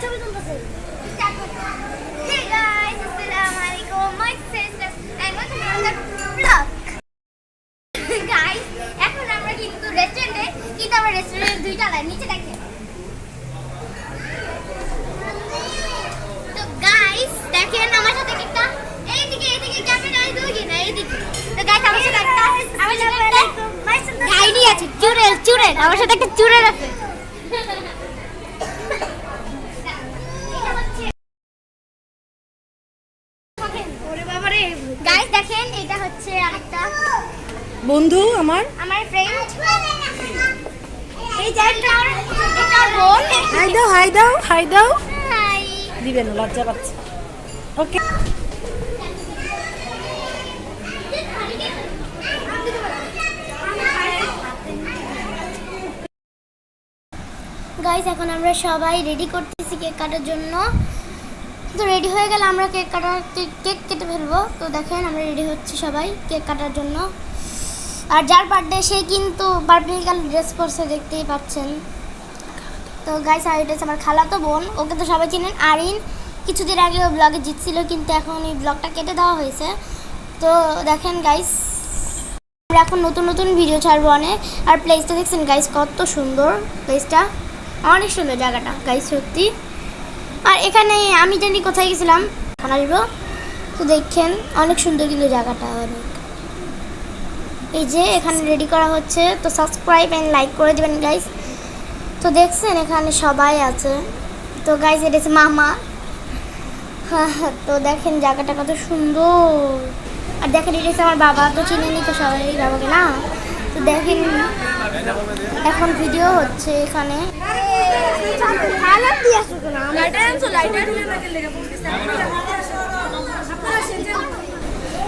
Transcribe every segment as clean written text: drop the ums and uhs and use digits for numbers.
ছবি তুলতেছে। Hey guys, assalamu alaikum. My sister and welcome to another vlog. Guys, এখন আমরা কিন্তু রেস্টুরেন্টে কিন্তু আমরা রেস্টুরেন্টের দুইটা লাইন নিচে দেখেন। তো গাইস দেখেন আমার সাথে একটা এইদিকে ক্যামেরা দুই না এইদিকে। তো গাইস আমার সাথে একটা গাইনি আছে চুড়েল আমার সাথে একটা চুড়েল আছে। গাইস দেখেন এটা হচ্ছে আরেকটা বন্ধু আমার ফ্রেন্ড। এই যে এটা বোন। হাই দাও হাই দিবে না, লজ্জা পাচ্ছে। ওকে গাইস এখন আমরা সবাই রেডি করতেছি কেক কাটার জন্য। তো রেডি হয়ে গেলে আমরা কেক কেটে ফেলবো। তো দেখেন আমরা রেডি হচ্ছি সবাই কেক কাটার জন্য। আর যার বার্থডে সে কিন্তু পার্পল কালার ড্রেস পরছে, দেখতেই পাচ্ছেন। তো গাইস আর এটা আমার খালাতো বোন, ওকে তো সবাই চিনেন। আরিন কিছুদিন আগে ও ব্লগে জিতছিল, কিন্তু এখন এই ব্লগটা কেটে দেওয়া হয়েছে। তো দেখেন গাইস আমরা এখন নতুন ভিডিও ছাড়বো অনেক। আর প্লেসটা দেখছেন গাইস কত সুন্দর, প্লেসটা অনেক সুন্দর জায়গাটা গাইস সত্যি। আর এখানে আমি জানি কোথায় গেছিলাম, এখন আসবো। তো দেখেন অনেক সুন্দর কিন্তু জায়গাটা অনেক। এই যে এখানে রেডি করা হচ্ছে, তো সাবস্ক্রাইব এন্ড লাইক করে দিবেন গাইস। তো দেখছেন এখানে সবাই আছে। তো গাইস এটা হচ্ছে মামা। তো দেখেন জায়গাটা কত সুন্দর। আর দেখেন এটা হচ্ছে আমার বাবা, তো চিনেনি তো সবাই বাবাকে না। তো দেখেন এখন ভিডিও হচ্ছে এখানে।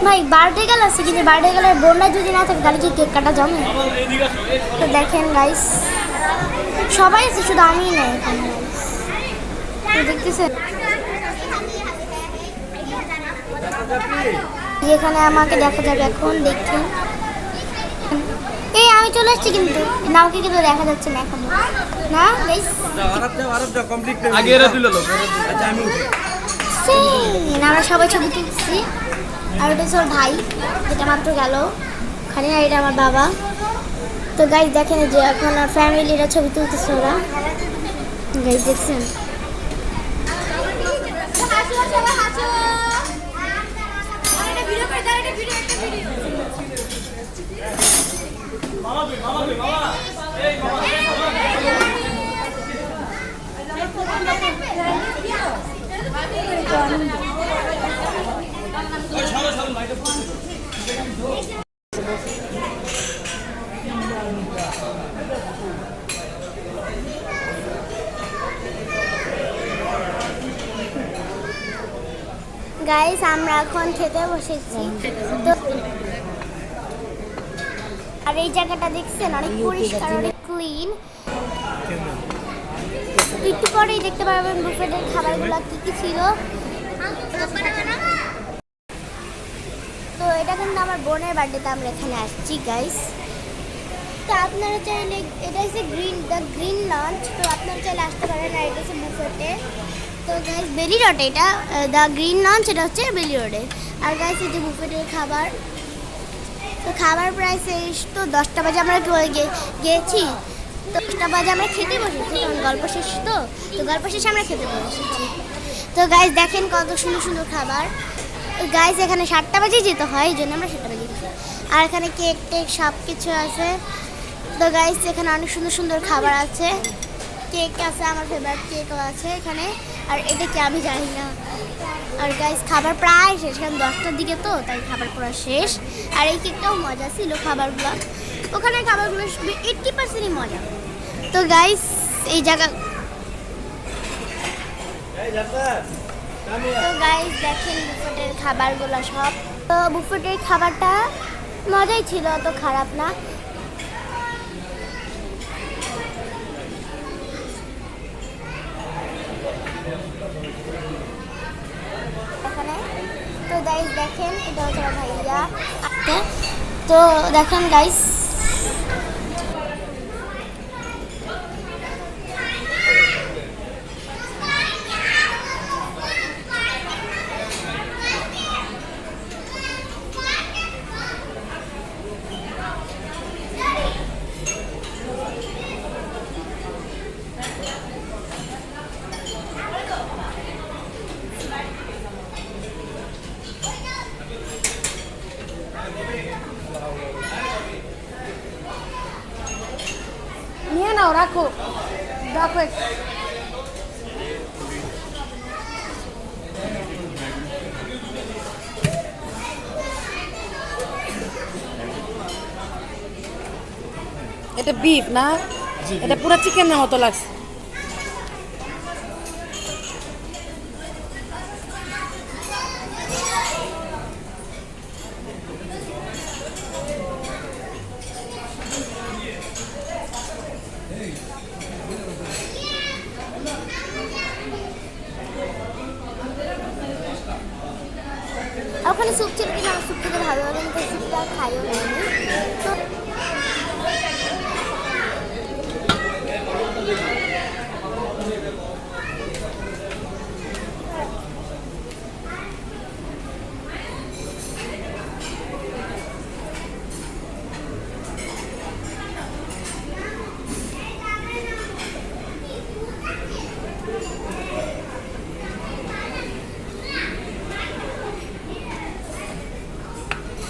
ভাই বার্থডে গার্ল আছে, কিন্তু বার্থডে গার্লের বোনরা যদি না থাকে তাহলে কি কেক কাটা জমে? তো দেখেন গাইস সবাই আছে, শুধু আমিই নাই এখানে। তো দেখতেছেন এখানে আমাকে দেখা যাবে এখন, দেখছেন। এই আমি চলে আসছি, কিন্তু নামকে কিন্তু দেখা যাচ্ছে না এখন না গাইস। আমরা সবাই ছবি তুলছি। আর ওটা হচ্ছে ওর ভাই, যেটা মাত্র গেল ওখানে। আর এটা আমার বাবা। তো গাইস দেখেন যে এখন ফ্যামিলিরা ছবি তুলতেছে ওরা, গাইস দেখছেন। গাইস আমরা এখন খেতে বসেছি। তো আর এই জায়গাটা দেখছেন অনেক পরিষ্কার, অনেক ক্লিন। একটু পরেই দেখতে পারবেন বুফেটের খাবারগুলো কি ছিল। তো এটা কিন্তু আমার বোনের বার্থডেতে আমরা এখানে আসছি গাইস। তো আপনারা চাইলে, এটা হচ্ছে গ্রিন লঞ্চ, তো আপনারা চাইলে আসতে পারেন। আর এটা হচ্ছে বুফেটে। তো গাইস বেলি রোড, এটা দ্য গ্রিন লঞ্চ, এটা হচ্ছে বেলি রোডে। আর গাইস এই যে বুফেটের খাবার, তো খাবার প্রায় শেষ। তো 10টা বাজে আমরা গিয়েছি, 10টা বাজে আমরা খেতে বসেছি, কারণ গল্প শেষ। তো গল্প শেষে আমরা খেতে বসেছি। তো গাইস দেখেন কত সুন্দর খাবার। গাইস এখানে 7টা বাজে যেতে হয়, এই জন্য আমরা 7টা বাজে গেছি। আর এখানে কেক টেক সব কিছু আছে। তো গাইস এখানে অনেক সুন্দর খাবার আছে, কেক আছে, আমার ফেভারিট কেকও আছে এখানে। আর এটা কি আমি জানি না। আর গাইস খাবার প্রায় শেষ, কারণ 10টার দিকে, তো তাই খাবার পুরো শেষ। আর এই কেকটাও মজা ছিল খাবারগুলো, ওখানে খাবারগুলো 80%ই মজা। তো গাইস এই জায়গা, তো গাইস দেখেন বুফেটের খাবারগুলো সব। তো বুফেটের খাবারটা মজাই ছিল, অত খারাপ না। এখানে তো গাইস দেখেন এটা হচ্ছে আমার ভাইয়া। তো দেখেন গাইস দেখো দেখো এটা বিফ না, এটা পুরো চিকেনের মতো লাগছে। ওখানে স্যুপ ছিল কিন্তু আমার স্যুপ খেতে ভালো লাগে না, তো স্যুপটা খাইও না আমি। তো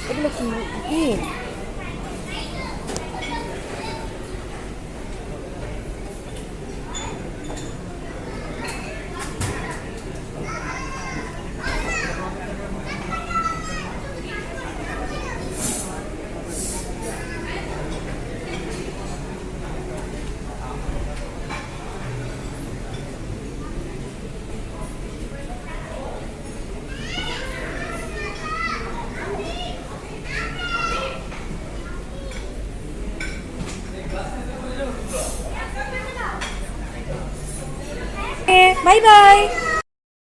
এগুলো কি কি বাই বাই।